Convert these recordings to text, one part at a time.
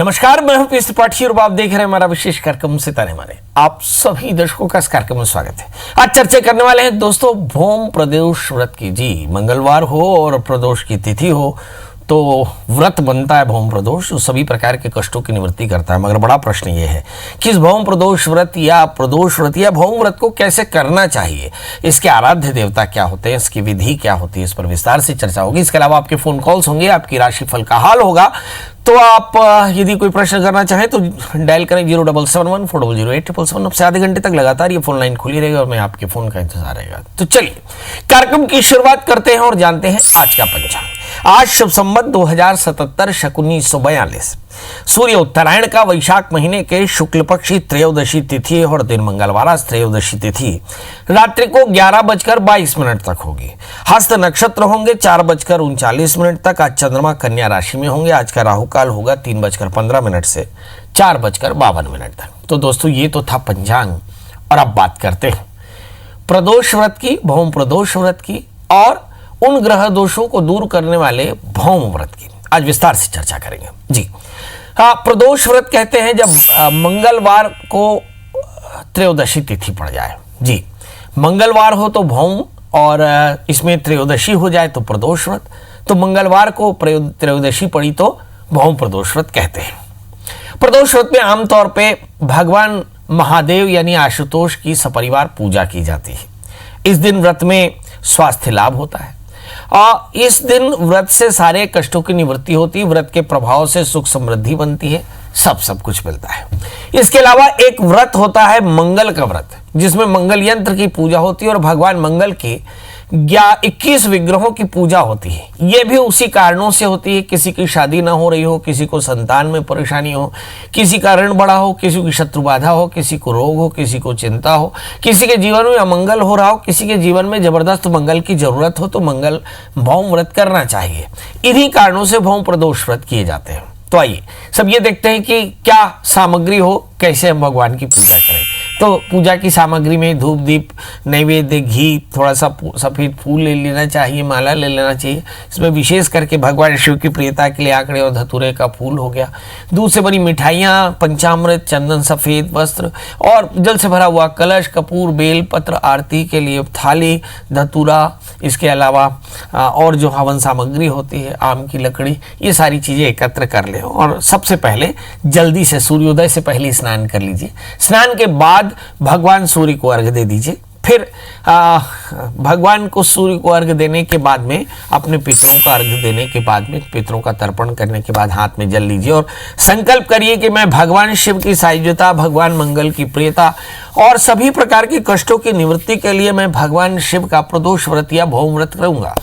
नमस्कार, मैं हूं पीएस त्रिपाठी और आप देख रहे हैं हमारा विशेष कार्यक्रम सितारे हमारे। आप सभी दर्शकों का इस कार्यक्रम में स्वागत है। आज चर्चा करने वाले हैं दोस्तों भौम प्रदोष व्रत की। जी, मंगलवार हो और प्रदोष की तिथि हो तो व्रत बनता है भौम प्रदोष, जो सभी प्रकार के कष्टों की निवृत्ति करता है। मगर बड़ा प्रश्न ये है कि इस भौम प्रदोष व्रत या प्रदोष व्रत या भौम व्रत को कैसे करना चाहिए, इसके आराध्य देवता क्या होते हैं, इसकी विधि क्या होती है, इस पर विस्तार से चर्चा होगी। इसके अलावा आपके फोन कॉल्स होंगे, आपकी राशिफल का हाल होगा। तो आप यदि कोई प्रश्न करना चाहें तो डायल करें 0771 400 877। से आधे घंटे तक लगातार ये फोन लाइन खुली रहेगी और मैं आपके फोन का इंतजार रहेगा। तो चलिए कार्यक्रम की शुरुआत करते हैं और जानते हैं आज का पंचांग। आज शुभ संवत 2077 शकुनी 1942, सूर्य उत्तरायण का वैशाख महीने के शुक्ल पक्षी त्रयोदशी तिथि और दिन मंगलवार। आज त्रयोदशी तिथि रात्रि को 11:22 तक होगी। हस्त नक्षत्र होंगे 4:39 तक। आज चंद्रमा कन्या राशि में होंगे। आज का राहु काल होगा 3:15 से 4:52 तक। तो दोस्तों ये तो था पंचांग, और अब बात करते हैं प्रदोष व्रत की, भौम प्रदोष व्रत की और उन ग्रह दोषों को दूर करने वाले भौम व्रत की। आज विस्तार से चर्चा करेंगे। जी हाँ, प्रदोष व्रत कहते हैं जब मंगलवार को त्रयोदशी तिथि पड़ जाए। जी, मंगलवार हो तो भौम और इसमें त्रयोदशी हो जाए तो प्रदोष व्रत। तो मंगलवार को त्रयोदशी पड़ी तो भौम प्रदोष व्रत कहते हैं। प्रदोष व्रत में आमतौर पे भगवान महादेव यानी आशुतोष की सपरिवार पूजा की जाती है। इस दिन व्रत में स्वास्थ्य लाभ होता है और इस दिन व्रत से सारे कष्टों की निवृत्ति होती है। व्रत के प्रभाव से सुख समृद्धि बनती है, सब कुछ मिलता है। इसके अलावा एक व्रत होता है मंगल का व्रत, जिसमें मंगल यंत्र की पूजा होती है और भगवान मंगल के 21 विग्रहों की पूजा होती है। यह भी उसी कारणों से होती है, किसी की शादी ना हो रही हो, किसी को संतान में परेशानी हो, किसी का ऋण बढ़ा हो, किसी की शत्रु बाधा हो, किसी को रोग हो, किसी को चिंता हो, किसी के जीवन में अमंगल हो रहा हो, किसी के जीवन में जबरदस्त मंगल की जरूरत हो, तो मंगल भौम व्रत करना चाहिए। इन्हीं कारणों से भौम प्रदोष व्रत किए जाते हैं। तो आइए सब ये देखते हैं कि क्या सामग्री हो, कैसे हम भगवान की पूजा करें। तो पूजा की सामग्री में धूप, दीप, नैवेद्य, घी, थोड़ा सा सफ़ेद फूल ले लेना चाहिए, माला ले लेना चाहिए। इसमें विशेष करके भगवान शिव की प्रियता के लिए आंकड़े और धतूरे का फूल हो गया। दूध से बनी मिठाइयाँ, पंचामृत, चंदन, सफ़ेद वस्त्र और जल से भरा हुआ कलश, कपूर, बेल पत्र, आरती के लिए थाली, धतूरा, इसके अलावा और जो हवन सामग्री होती है, आम की लकड़ी, ये सारी चीज़ें एकत्र कर ले। और सबसे पहले जल्दी से सूर्योदय से पहले स्नान कर लीजिए। स्नान के बाद भगवान सूर्य को अर्घ्य दे दीजिए। फिर भगवान को सूर्य को अर्घ्य देने के बाद में अपने पितरों का अर्घ्य देने के बाद में, पितरों का तर्पण करने के बाद हाथ में जल लीजिए और संकल्प करिए कि मैं भगवान शिव की सायुज्यता, भगवान मंगल की प्रियता और सभी प्रकार के कष्टों की निवृत्ति के लिए मैं भगवान शिव का प्रदोष व्रत या भौम व्रत करूंगा।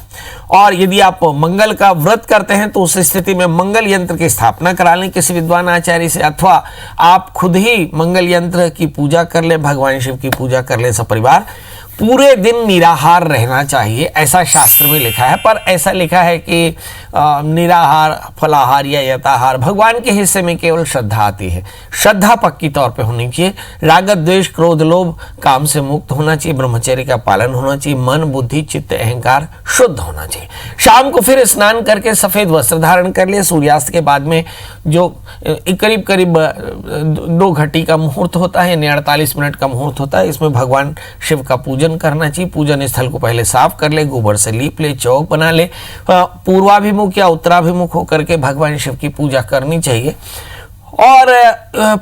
और यदि आप मंगल का व्रत करते हैं तो उस स्थिति में मंगल यंत्र की स्थापना करा लें किसी विद्वान आचार्य से, अथवा आप खुद ही मंगल यंत्र की पूजा कर लें, भगवान शिव की पूजा कर लें सपरिवार। पूरे दिन निराहार रहना चाहिए, ऐसा शास्त्र में लिखा है। पर ऐसा लिखा है कि निराहार, फलाहार या यताहार, भगवान के हिस्से में केवल श्रद्धा आती है। श्रद्धा पक्की तौर पे होनी चाहिए। राग, द्वेष, क्रोध, लोभ, काम से मुक्त होना चाहिए। ब्रह्मचर्य का पालन होना चाहिए। मन, बुद्धि, चित्त, अहंकार शुद्ध होना चाहिए। शाम को फिर स्नान करके सफ़ेद वस्त्र धारण कर ले। सूर्यास्त के बाद में जो करीब 2 घंटे का मुहूर्त होता है, यानी 48 मिनट का मुहूर्त होता है, इसमें भगवान शिव का पूजन करना चाहिए। पूजन स्थल को पहले साफ कर ले, गोबर से लीप ले, चौक बना ले। पूर्वाभिमुख या उत्तराभिमुख होकर के भगवान शिव की पूजा करनी चाहिए। और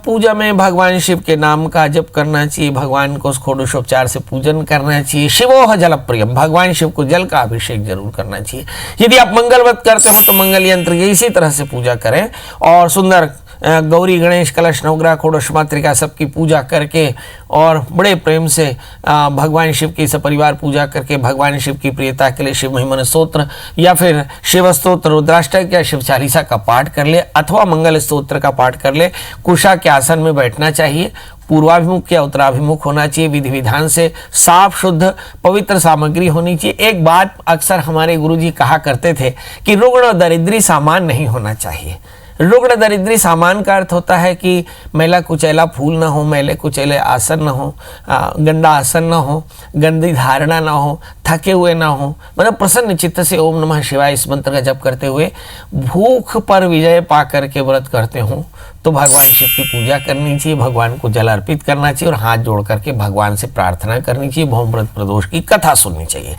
पूजा में भगवान शिव के नाम का जप करना चाहिए। भगवान को षोडशोपचार से पूजन करना चाहिए। शिवोह जल प्रियम, भगवान शिव को जल का अभिषेक जरूर करना चाहिए। यदि आप मंगल व्रत करते हो तो मंगल यंत्र की इसी तरह से पूजा करें और सुंदर गौरी, गणेश, कलश, नवग्रह, षोडश मातृका सबकी पूजा करके और बड़े प्रेम से भगवान शिव की सपरिवार पूजा करके भगवान शिव की प्रियता के लिए शिव महिमन स्तोत्र या फिर शिव स्तोत्र, रुद्राष्टक या शिव चालीसा का पाठ कर ले, अथवा मंगल स्तोत्र का पाठ कर ले। कुशा के आसन में बैठना चाहिए। पूर्वाभिमुख या उत्तराभिमुख होना चाहिए। विधि विधान से साफ, शुद्ध, पवित्र सामग्री होनी चाहिए। एक बात अक्सर हमारे गुरुजी कहा करते थे कि रुग्ण दरिद्री सामान नहीं होना चाहिए। रुग्ण दरिद्री सामान का अर्थ होता है कि मैला कुचैला फूल ना हो, मैले कुचैले आसन ना हो, गंदा आसन ना हो, गंदी धारणा ना हो, थके हुए ना हो, मतलब प्रसन्न चित्त से ओम नमः शिवाय इस मंत्र का जप करते हुए भूख पर विजय पा करके व्रत करते हो तो भगवान शिव की पूजा करनी चाहिए, भगवान को जल अर्पित करना चाहिए और हाथ जोड़ करके भगवान से प्रार्थना करनी चाहिए। भौम व्रत प्रदोष की कथा सुननी चाहिए,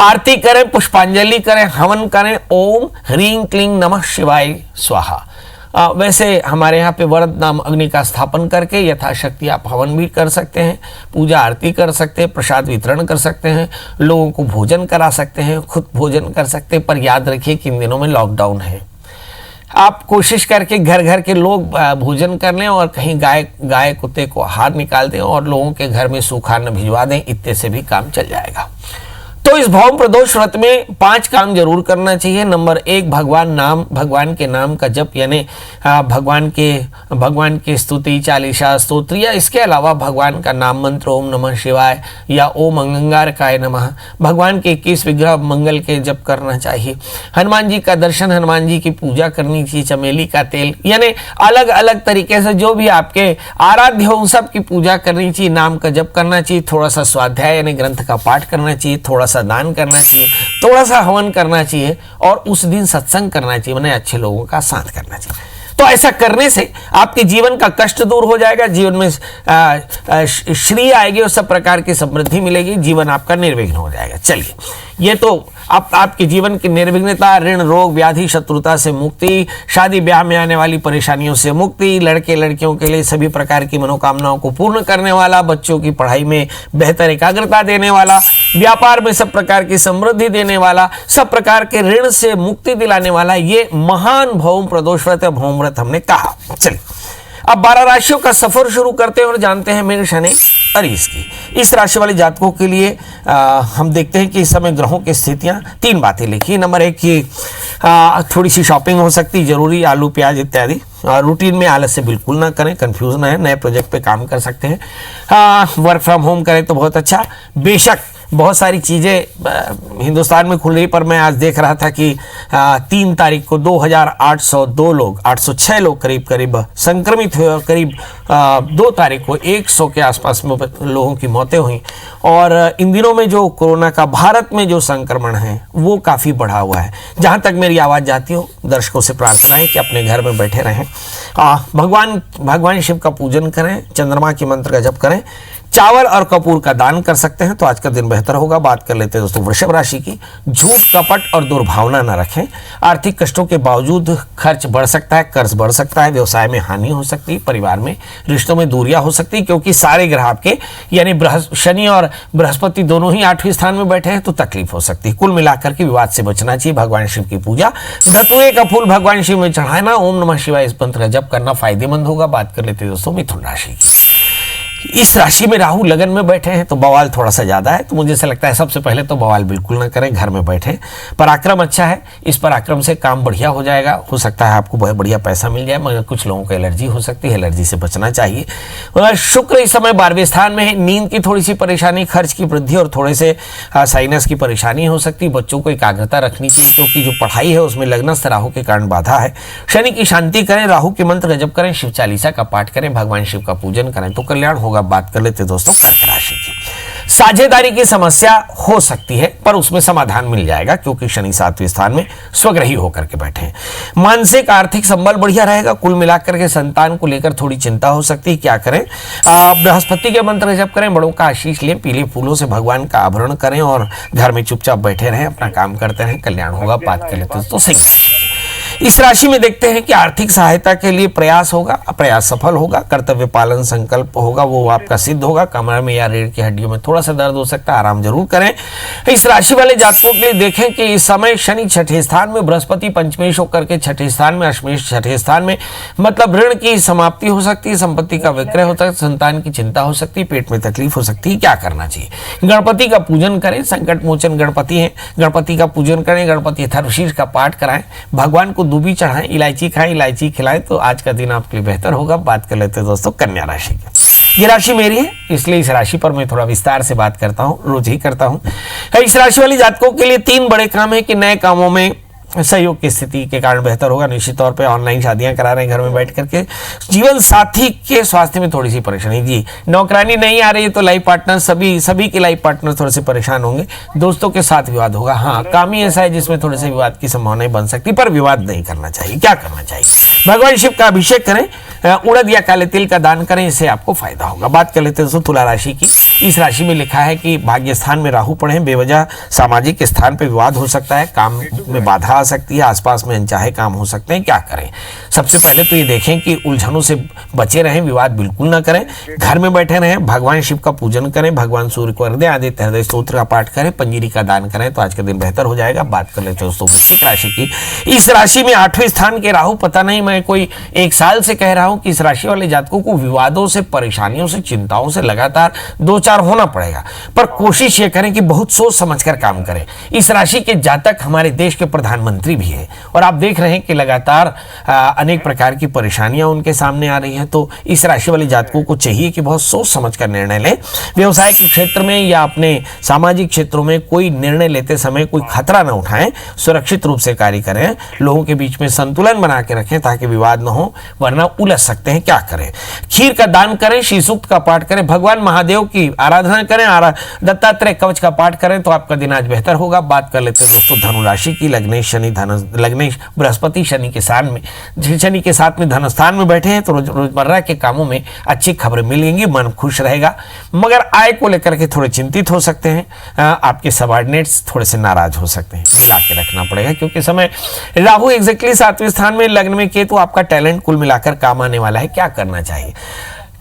आरती करें, पुष्पांजलि करें, हवन करें। ओम ह्रीं क्लीं नमः शिवाय स्वाहा। वैसे हमारे यहाँ पे वरद नाम अग्नि का स्थापन करके यथाशक्ति आप हवन भी कर सकते हैं, पूजा आरती कर सकते हैं, प्रसाद वितरण कर सकते हैं, लोगों को भोजन करा सकते हैं, खुद भोजन कर सकते हैं। पर याद रखिए कि इन दिनों में लॉकडाउन है, आप कोशिश करके घर घर के लोग भोजन कर लें और कहीं गाय कुत्ते को आहार निकाल दें और लोगों के घर में सूखा न भिजवा दें, इतने से भी काम चल जाएगा। तो इस भौम प्रदोष व्रत में 5 काम जरूर करना चाहिए। नंबर 1, भगवान के नाम का जप, यानी भगवान की स्तुति, चालीसा, स्तोत्र या इसके अलावा भगवान का नाम मंत्र ओम नमः शिवाय या ओम अंगारकाय नमः, भगवान के 21 विग्रह मंगल के जप करना चाहिए। हनुमान जी का दर्शन, हनुमान जी की पूजा करनी चाहिए, चमेली का तेल, यानी अलग अलग तरीके से जो भी आपके आराध्य हो उन सब की पूजा करनी चाहिए, नाम का जप करना चाहिए, थोड़ा सा स्वाध्याय यानी ग्रंथ का पाठ करना चाहिए, थोड़ा सा दान करना चाहिए, थोड़ा सा हवन करना चाहिए और उस दिन सत्संग करना चाहिए, मैंने अच्छे लोगों का साथ करना चाहिए। तो ऐसा करने से आपके जीवन का कष्ट दूर हो जाएगा, जीवन में श्री आएगी और सब प्रकार की समृद्धि मिलेगी, जीवन आपका निर्विघ्न हो जाएगा। चलिए, ये तो आपके जीवन की निर्विघ्नता, ऋण, रोग, व्याधि, शत्रुता से मुक्ति, शादी ब्याह में आने वाली परेशानियों से मुक्ति, लड़के लड़कियों के लिए सभी प्रकार की मनोकामनाओं को पूर्ण करने वाला, बच्चों की पढ़ाई में बेहतर एकाग्रता देने वाला, व्यापार में सब प्रकार की समृद्धि देने वाला, सब प्रकार के ऋण से मुक्ति दिलाने वाला ये महान भौम प्रदोष व्रत है, भौम व्रत हमने कहा। चलिए अब 12 राशियों का सफर शुरू करते हैं और जानते हैं मेष यानी अरीस की। इस राशि वाले जातकों के लिए हम देखते हैं कि इस समय ग्रहों की स्थितियां 3 बातें लिखी। नंबर 1 कि थोड़ी सी शॉपिंग हो सकती, जरूरी आलू प्याज इत्यादि। रूटीन में आलस से बिल्कुल ना करें, कंफ्यूज ना है, नए प्रोजेक्ट पे काम कर सकते हैं। वर्क फ्रॉम होम करें तो बहुत अच्छा। बेशक बहुत सारी चीज़ें हिंदुस्तान में खुल रही, पर मैं आज देख रहा था कि 3 तारीख को 2802 लोग, 806 लोग करीब संक्रमित हुए और करीब 2 तारीख को 100 के आसपास में लोगों की मौतें हुई। और इन दिनों में जो कोरोना का भारत में जो संक्रमण है वो काफ़ी बढ़ा हुआ है। जहाँ तक मेरी आवाज़ जाती हो, दर्शकों से प्रार्थना है कि अपने घर में बैठे रहें, भगवान शिव का पूजन करें, चंद्रमा के मंत्र का जप करें, चावल और कपूर का दान कर सकते हैं तो आज का दिन बेहतर होगा। बात कर लेते हैं दोस्तों वृषभ राशि की। झूठ, कपट और दुर्भावना न रखें। आर्थिक कष्टों के बावजूद खर्च बढ़ सकता है, कर्ज बढ़ सकता है, व्यवसाय में हानि हो सकती है, परिवार में रिश्तों में दूरियां हो सकती है, क्योंकि सारे ग्रह आपके यानी शनि और बृहस्पति दोनों ही 8वें स्थान में बैठे हैं तो तकलीफ हो सकती है। कुल मिलाकर के विवाद से बचना चाहिए। भगवान शिव की पूजा, धतूरे का फूल भगवान शिव में चढ़ाना, ओम नमः शिवाय इस मंत्र का जप करना फायदेमंद होगा। बात कर लेते हैं दोस्तों मिथुन राशि की। इस राशि में राहु लगन में बैठे हैं तो बवाल थोड़ा सा ज़्यादा है, तो मुझे ऐसा लगता है सबसे पहले तो बवाल बिल्कुल ना करें, घर में बैठे। पराक्रम अच्छा है, इस पराक्रम से काम बढ़िया हो जाएगा। हो सकता है आपको बहुत बढ़िया पैसा मिल जाए, मगर कुछ लोगों को एलर्जी हो सकती है, एलर्जी से बचना चाहिए। शुक्र इस समय 12वें स्थान में है। नींद की थोड़ी सी परेशानी, खर्च की वृद्धि और थोड़े से साइनस की परेशानी हो सकती है। बच्चों को एकाग्रता रखनी चाहिए क्योंकि जो पढ़ाई है उसमें लग्नस्थ राहु के कारण बाधा है। शनि की शांति करें, राहु के मंत्र का जप करें, शिव चालीसा का पाठ करें, भगवान शिव का पूजन करें तो कल्याण होगा। बात कर लेते दोस्तों कर्क राशि की। साझेदारी की समस्या हो सकती है पर उसमें समाधान मिल जाएगा क्योंकि शनि 7वें स्थान में स्वग्रही होकर के बैठे हैं। मानसिक आर्थिक संबल बढ़िया रहेगा। कुल मिलाकर के संतान को लेकर थोड़ी चिंता हो सकती है, क्या करें? बृहस्पति के मंत्र जप करें, बड़ों का आशीष लें, पीले फूलों से भगवान का आभरण करें और घर में चुपचाप बैठे रहें, अपना काम करते रहें, कल्याण होगा। बात कर लेते तो सिंह राशि की। इस राशि में देखते हैं कि आर्थिक सहायता के लिए प्रयास होगा, प्रयास सफल होगा। कर्तव्य पालन संकल्प होगा, वो आपका सिद्ध होगा। कमर में या रीढ़ की हड्डियों में थोड़ा सा दर्द हो सकता है, आराम जरूर करें। इस राशि वाले जातकों के लिए देखें कि इस समय शनि 6ठे स्थान में, बृहस्पति पंचमेश होकर के 6ठे स्थान में, अष्टमेश 6ठे स्थान में, मतलब ऋण की समाप्ति हो सकती है, संपत्ति का विक्रय होता है, संतान की चिंता हो सकती है, पेट में तकलीफ हो सकती है। क्या करना चाहिए? गणपति का पूजन करें, संकट मोचन गणपति हैं, गणपति का पूजन करें, गणपति अथर्वशीर्ष का पाठ कराएं, भगवान को दूबी चढ़ाएं, इलायची खाएं, इलायची खिलाएं तो आज का दिन आपके लिए बेहतर होगा। बात कर लेते हैं दोस्तों कन्या राशि की। ये राशि मेरी है इसलिए इस राशि पर मैं थोड़ा विस्तार से बात करता हूं, रोज ही करता हूं। इस राशि वाली जातकों के लिए 3 बड़े काम है कि नए कामों में सहयोग की स्थिति के कारण बेहतर होगा। निश्चित तौर पे ऑनलाइन शादियां करा रहे हैं घर में बैठ करके। जीवन साथी के स्वास्थ्य में थोड़ी सी परेशानी जी, नौकरानी नहीं आ रही है तो लाइफ पार्टनर सभी के लाइफ पार्टनर थोड़े से परेशान होंगे। दोस्तों के साथ विवाद होगा। हाँ, काम ही ऐसा है जिसमें थोड़े से विवाद की संभावनाएं बन सकती, पर विवाद नहीं करना चाहिए। क्या करना चाहिए? भगवान शिव का अभिषेक करें, उड़द या काले तिल का दान करें, इससे आपको फायदा होगा। बात कर लेते हैं दोस्तों तुला राशि की। इस राशि में लिखा है कि भाग्य स्थान में राहु पड़े, बेवजह सामाजिक स्थान पर विवाद हो सकता है, काम में बाधा आ सकती है, आसपास में अनचाहे काम हो सकते हैं। क्या करें? सबसे पहले तो ये देखें कि उलझनों से बचे रहें, विवाद बिल्कुल ना करें, घर में बैठे रहें, भगवान शिव का पूजन करें, भगवान सूर्य को अर्घ्य आदित्य हृदय स्तोत्र का पाठ करें, पंजीरी का दान करें तो आज का दिन बेहतर हो जाएगा। बात कर लेते हैं दोस्तों वृश्चिक राशि की। इस राशि में 8वें स्थान के राहु, पता नहीं मैं कोई 1 साल से कह रहा हूं कि इस राशि वाले जातकों को विवादों से, परेशानियों से, चिंताओं से लगातार 2-4 होना पड़ेगा, पर कोशिश ये करें कि बहुत सोच समझकर काम करें। इस राशि के जातक हमारे देश के प्रधानमंत्री भी है और आप देख रहे हैं कि लगातार अनेक प्रकार की परेशानियां उनके सामने आ रही हैं। तो इस राशि वाले जातकों को चाहिए कि बहुत सोच समझकर निर्णय लें। व्यवसाय के क्षेत्र में या अपने सामाजिक क्षेत्रों में कोई निर्णय लेते समय कोई खतरा न उठाएं, सुरक्षित रूप से कार्य करें, लोगों के बीच में संतुलन बना के रखें ताकि विवाद न हो, वरना उलझ सकते हैं। क्या करें? खीर का दान करें, श्री सूक्त का पाठ करें, भगवान महादेव की आराधना करें, दत्तात्रेय कवच का पाठ करें तो आपका दिन आज बेहतर होगा। बात कर लेते हैं दोस्तों धनु राशि की। लग्नेश बृहस्पति शनि के साथ में धनस्थान में बैठे हैं तो रोजमर्रा के कामों में अच्छी खबरें मिलेंगी, मन खुश रहेगा, मगर आय को लेकर के थोड़े चिंतित हो सकते हैं। आपके सबऑर्डिनेट्स थोड़े से नाराज हो सकते हैं, मिला के रखना पड़ेगा क्योंकि समय राहु एग्जैक्टली 7वें स्थान में, लग्न में केतु, आपका टैलेंट कुल मिलाकर काम आने वाला है। क्या करना चाहिए?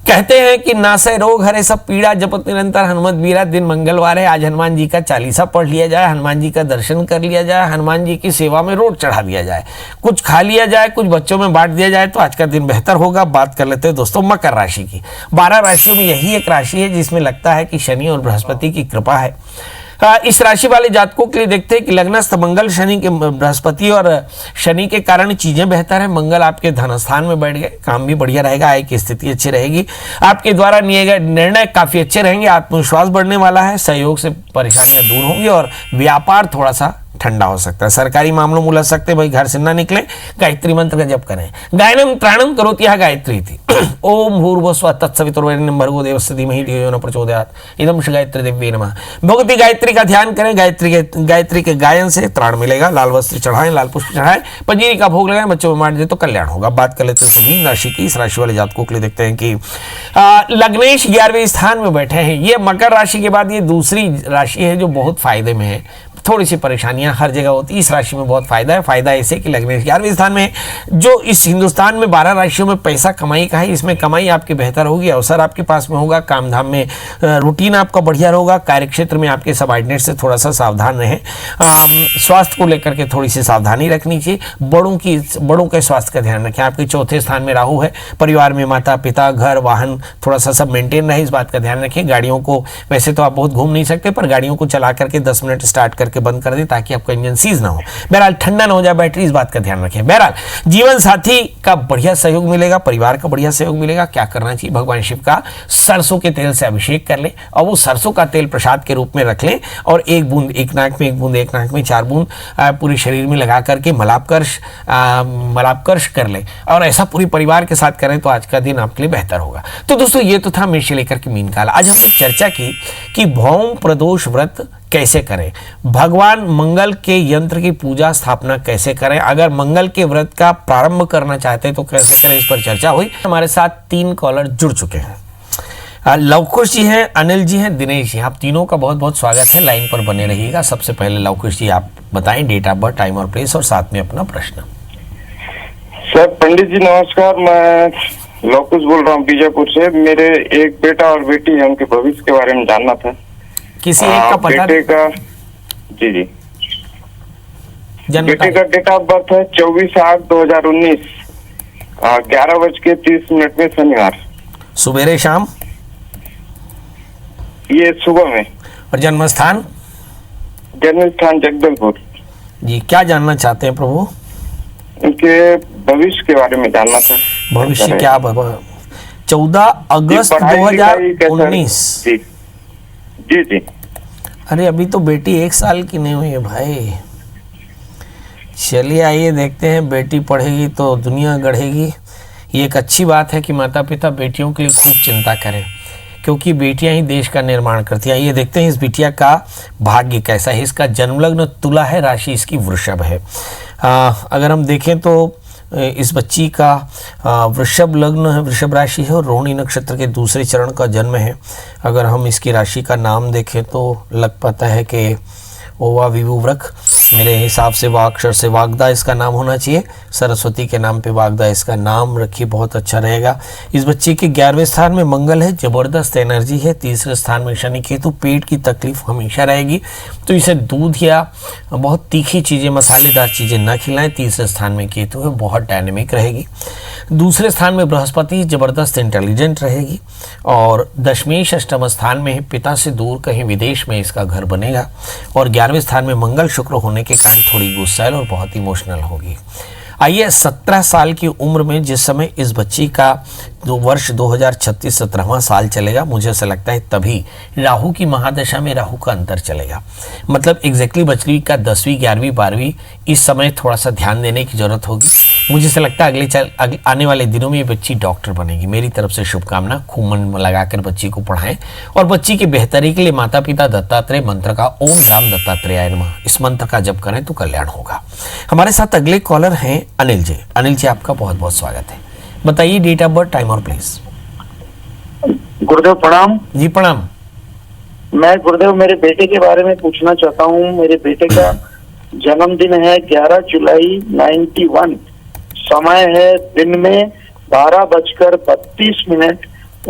कहते हैं कि नासै रोग हरे सब पीड़ा, जपत निरंतर हनुमत बीरा। दिन मंगलवार है, आज हनुमान जी का चालीसा पढ़ लिया जाए, हनुमान जी का दर्शन कर लिया जाए, हनुमान जी की सेवा में रोट चढ़ा दिया जाए, कुछ खा लिया जाए, कुछ बच्चों में बांट दिया जाए तो आज का दिन बेहतर होगा। बात कर लेते हैं दोस्तों मकर राशि की। 12 राशियों में यही एक राशि है जिसमें लगता है कि शनि और बृहस्पति की कृपा है। इस राशि वाले जातकों के लिए देखते हैं कि लग्नस्थ मंगल, शनि के बृहस्पति और शनि के कारण चीजें बेहतर है। मंगल आपके धनस्थान में बैठ गए, काम भी बढ़िया रहेगा, आय की स्थिति अच्छी रहेगी, आपके द्वारा लिए गए निर्णय काफी अच्छे रहेंगे, आत्मविश्वास बढ़ने वाला है, सहयोग से परेशानियां दूर होंगी और व्यापार थोड़ा सा ठंडा हो सकता है। सरकारी मामलों में उलझ सकते, भाई घर से ना निकले, गायत्री मंत्र का जप करें। गायनम त्राणम करोति यह गायत्री थी। ओम भूर्भुवस्सुवः तत्सवितुर्वरेण्यं भर्गो देवस्य धीमहि धियो यो न प्रचोदयात् इदं श्री गायत्री देव्यै नमः। भगवती गायत्री का ध्यान करें, गायत्री के गायन से त्राण मिलेगा। लाल वस्त्र चढ़ाएं, लाल पुष्प चढ़ाएं, पंजीरी का भोग लगाएं, बच्चों में बांट दे तो कल्याण होगा। बात कर लेते हैं मीन राशि की। इस राशि वाले जातकों के लिए देखते हैं कि लग्नेश 11वें स्थान में बैठे हैं। ये मकर राशि के बाद ये दूसरी राशि है जो बहुत फायदे में है। थोड़ी सी परेशानियां हर जगह होती है, इस राशि में बहुत फायदा है। फायदा ऐसे कि लग्नेश 11वें स्थान में, जो इस हिंदुस्तान में 12 राशियों में पैसा कमाई का है, इसमें कमाई आपकी बेहतर होगी, अवसर आपके पास में होगा, काम धाम में रूटीन आपका बढ़िया होगा। कार्यक्षेत्र में आपके सबऑर्डिनेट से थोड़ा सा सावधान रहें। स्वास्थ्य को लेकर के थोड़ी सी सावधानी रखनी चाहिए। बड़ों के स्वास्थ्य का ध्यान रखें। आपके 4थे स्थान में राहु है, परिवार में माता पिता, घर, वाहन थोड़ा सा सब मेंटेन रहे, इस बात का ध्यान रखें। गाड़ियों को, वैसे तो आप बहुत घूम नहीं सकते, पर गाड़ियों को चला करके 10 मिनट स्टार्ट करके बंद कर दें ताकि आपका इंजन सीज ना हो। बहरहाल ठंडा ना हो जाए बैटरी, इस बात का ध्यान रखें। बहरहाल जीवन साथी का बढ़िया सहयोग मिलेगा, परिवार का बढ़िया सहयोग मिलेगा। क्या करना चाहिए? भगवान शिव का सरसों के तेल से अभिषेक कर लें और वो सरसों का तेल प्रसाद के रूप में रख लें और 1 बूंद एक नाक में, 1 बूंद एक नाक में, 4 बूंद पूरे शरीर में लगा करके मलापकर्ष कर लें और ऐसा पूरी परिवार के साथ करें तो आज का दिन आपके लिए बेहतर होगा। तो दोस्तों ये तो था मेष से लेकर के मीन काल। आज हमने चर्चा की कि भौम प्रदोष व्रत कैसे करें, भगवान मंगल के यंत्र की पूजा स्थापना कैसे करें, अगर मंगल के व्रत का प्रारंभ करना चाहते हैं तो कैसे करें, इस पर चर्चा हुई। हमारे साथ 3 कॉलर जुड़ चुके हैं। लवकुश जी हैं, अनिल जी हैं, दिनेश जी। आप तीनों का बहुत बहुत स्वागत है, लाइन पर बने रहिएगा। सबसे पहले लवकुश जी आप बताएं डेट ऑफ बर्थ, टाइम और प्लेस और साथ में अपना प्रश्न। सर पंडित जी नमस्कार, मैं लवकुश बोल रहा हूँ बीजापुर से। मेरे एक बेटा और बेटी है, उनके भविष्य के बारे में जानना था। किसी एक का पता? बेटे का जी बेटे का डेट ऑफ बर्थ है 24/8/2019, 11:30 में, शनिवार, सुबेरे शाम, ये सुबह में। और जन्म स्थान? जगदलपुर जी। क्या जानना चाहते हैं प्रभु? उनके भविष्य के बारे में जानना था। भविष्य क्या? 14 अगस्त 2019। जी। अरे अभी तो बेटी 1 साल की नहीं हुई है भाई। चलिए आइए देखते हैं, बेटी पढ़ेगी तो दुनिया गढ़ेगी। ये एक अच्छी बात है कि माता पिता बेटियों के लिए खूब चिंता करें, क्योंकि बेटियां ही देश का निर्माण करती हैं। ये देखते हैं इस बिटिया का भाग्य कैसा है। इसका जन्म लग्न तुला है, राशि इसकी वृषभ है। अगर हम देखें तो इस बच्ची का वृषभ लग्न है, वृषभ राशि है और रोहिणी नक्षत्र के दूसरे चरण का जन्म है। अगर हम इसकी राशि का नाम देखें तो लग पाता है कि ओवा विवुव्रक, मेरे हिसाब से वाक्षर से वागदा इसका नाम होना चाहिए। सरस्वती के नाम पे वागदा इसका नाम रखिए, बहुत अच्छा रहेगा। इस बच्चे के 11वें स्थान में मंगल है, जबरदस्त एनर्जी है। तीसरे स्थान में शनि केतु, पेट की तकलीफ हमेशा रहेगी, तो इसे दूध या बहुत तीखी चीज़ें, मसालेदार चीज़ें ना खिलाएं। तीसरे स्थान में केतु है, बहुत डायनेमिक रहेगी। दूसरे स्थान में बृहस्पति, जबरदस्त इंटेलिजेंट रहेगी। और दशमेश अष्टम स्थान में है, पिता से दूर कहीं विदेश में इसका घर बनेगा। और 11वें स्थान में मंगल शुक्र होने के कारण थोड़ी गुस्सैल और बहुत इमोशनल होगी। आइए 17 साल की उम्र में जिस समय इस बच्ची का वर्ष 2036 17वां साल चलेगा, मुझे ऐसा लगता है तभी राहु की महादशा में राहु का अंतर चलेगा। मतलब एग्जैक्टली बच्ची का 10वीं 11वीं 12वीं इस समय थोड़ा सा ध्यान देने की जरूरत होगी। मुझे ऐसा लगता है आने वाले दिनों में ये बच्ची डॉक्टर बनेगी। मेरी तरफ से शुभकामना, खूब मन लगाकर बच्ची को पढ़ाएं। और बच्ची की बेहतरी के लिए माता पिता दत्तात्रेय मंत्र का ओम राम दत्तात्रेयाय नमः इस मंत्र का जप करें तो कल्याण होगा। हमारे साथ अगले कॉलर हैं अनिल जी। अनिल जी, आपका बहुत बहुत स्वागत है। बताइए डेट ऑफ बर्थ, टाइम और प्लेस। गुरुदेव प्रणाम। जी प्रणाम। मैं गुरुदेव मेरे बेटे के बारे में पूछना चाहता हूँ। मेरे बेटे का जन्मदिन है 11 जुलाई 91। समय है दिन में 12:32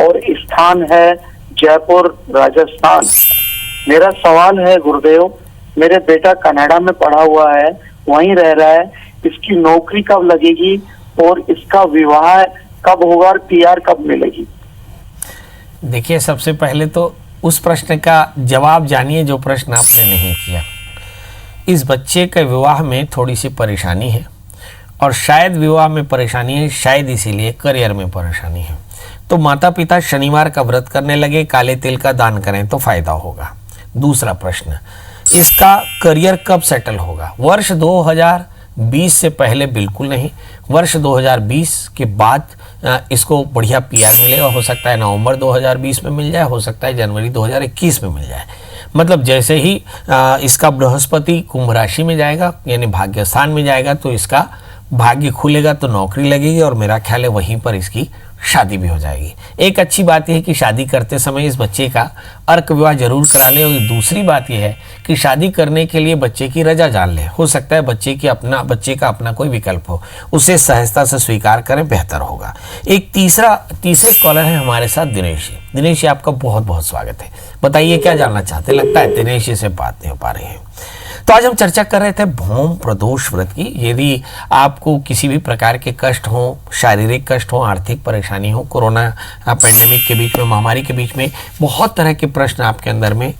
और स्थान है जयपुर राजस्थान। मेरा सवाल है गुरुदेव, मेरे बेटा कनाडा में पढ़ा हुआ है, वहीं रह रहा है, इसकी नौकरी कब लगेगी और इसका विवाह कब होगा और PR कब मिलेगी? देखिए, सबसे पहले तो उस प्रश्न का जवाब जानिए जो प्रश्न आपने नहीं किया। इस बच्चे के विवाह में थोड़ी सी परेशानी है, और शायद विवाह में परेशानी है, शायद इसीलिए करियर में परेशानी है। तो माता पिता शनिवार का व्रत करने लगे, काले तिल का दान करें तो फायदा होगा। दूसरा प्रश्न, इसका करियर कब सेटल होगा? वर्ष 2020 से पहले बिल्कुल नहीं। वर्ष 2020 के बाद इसको बढ़िया PR मिलेगा। हो सकता है नवंबर 2020 में मिल जाए, हो सकता है जनवरी 2021 में मिल जाए। मतलब जैसे ही इसका बृहस्पति कुंभ राशि में जाएगा, यानी भाग्य स्थान में जाएगा, तो इसका भाग्य खुलेगा, तो नौकरी लगेगी और मेरा ख्याल है वहीं पर इसकी शादी भी हो जाएगी। एक अच्छी बात यह है कि शादी करते समय इस बच्चे का अर्क विवाह जरूर करा ले। और दूसरी बात यह है कि शादी करने के लिए बच्चे की रजा जान ले। हो सकता है बच्चे का अपना कोई विकल्प हो, उसे सहजता से स्वीकार करें, बेहतर होगा। एक तीसरे कॉलर है हमारे साथ दिनेश जी। दिनेश जी, आपका बहुत बहुत स्वागत है। बताइए क्या जानना चाहते हैं? लगता है दिनेश जी से बात नहीं हो पा रही है। तो आज हम चर्चा कर रहे थे भौम प्रदोष व्रत की। यदि आपको किसी भी प्रकार के कष्ट हो, शारीरिक कष्ट हो, आर्थिक परेशानी हो, कोरोना पेंडेमिक के बीच में, महामारी के बीच में बहुत तरह के प्रश्न आपके अंदर में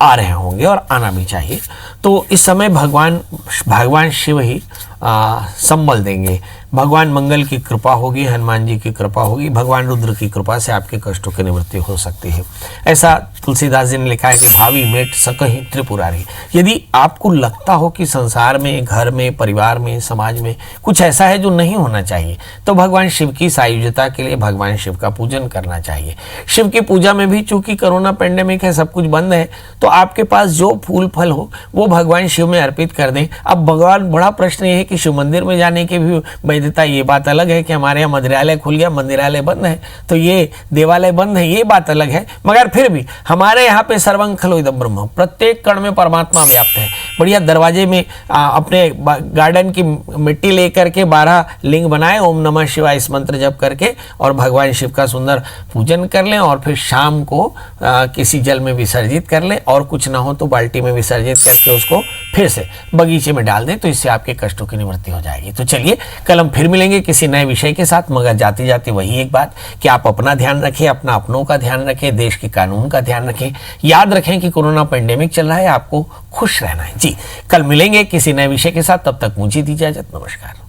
आ रहे होंगे और आना भी चाहिए, तो इस समय भगवान शिव ही संबल देंगे। भगवान मंगल की कृपा होगी, हनुमान जी की कृपा होगी, भगवान रुद्र की कृपा से आपके कष्टों की निवृत्ति हो सकती है। ऐसा तुलसीदास जी ने लिखा है कि भावी मेट सकहि त्रिपुरारी। यदि आपको लगता हो कि संसार में, घर में, परिवार में, समाज में कुछ ऐसा है जो नहीं होना चाहिए, तो भगवान शिव की सायुज्यता के लिए भगवान शिव का पूजन करना चाहिए। शिव की पूजा में भी चूंकि कोरोना पेंडेमिक है, सब कुछ बंद है, तो आपके पास जो फूल फल हो वो भगवान शिव में अर्पित कर दें। अब भगवान, बड़ा प्रश्न ये है कि शिव मंदिर में जाने की भी वैधता, ये बात अलग है कि हमारे यहाँ मंदिरालय खुल गया, मंदिरालय बंद है, तो ये देवालय बंद है, ये बात अलग है। मगर फिर भी हमारे यहाँ पे सर्वं खलु इदं ब्रह्म, प्रत्येक कण में परमात्मा व्याप्त है। बढ़िया दरवाजे में अपने गार्डन की मिट्टी लेकर के 12 लिंग बनाए, ओम नमः शिवाय इस मंत्र जप करके, और भगवान शिव का सुंदर पूजन कर लें, और फिर शाम को किसी जल में विसर्जित कर लें, और कुछ ना हो तो बाल्टी में विसर्जित करके उसको फिर से बगीचे में डाल दें, तो इससे आपके कष्टों की निवृत्ति हो जाएगी। तो चलिए कल हम फिर मिलेंगे किसी नए विषय के साथ, मगर जाते जाते वही एक बात कि आप अपना ध्यान रखें, अपनों का ध्यान रखें, देश के कानून का ध्यान रखें। याद रखें कि कोरोना पेंडेमिक चल रहा है, आपको खुश रहना है। जी, कल मिलेंगे किसी नए विषय के साथ, तब तक मुझे दीजिए इजाजत। नमस्कार।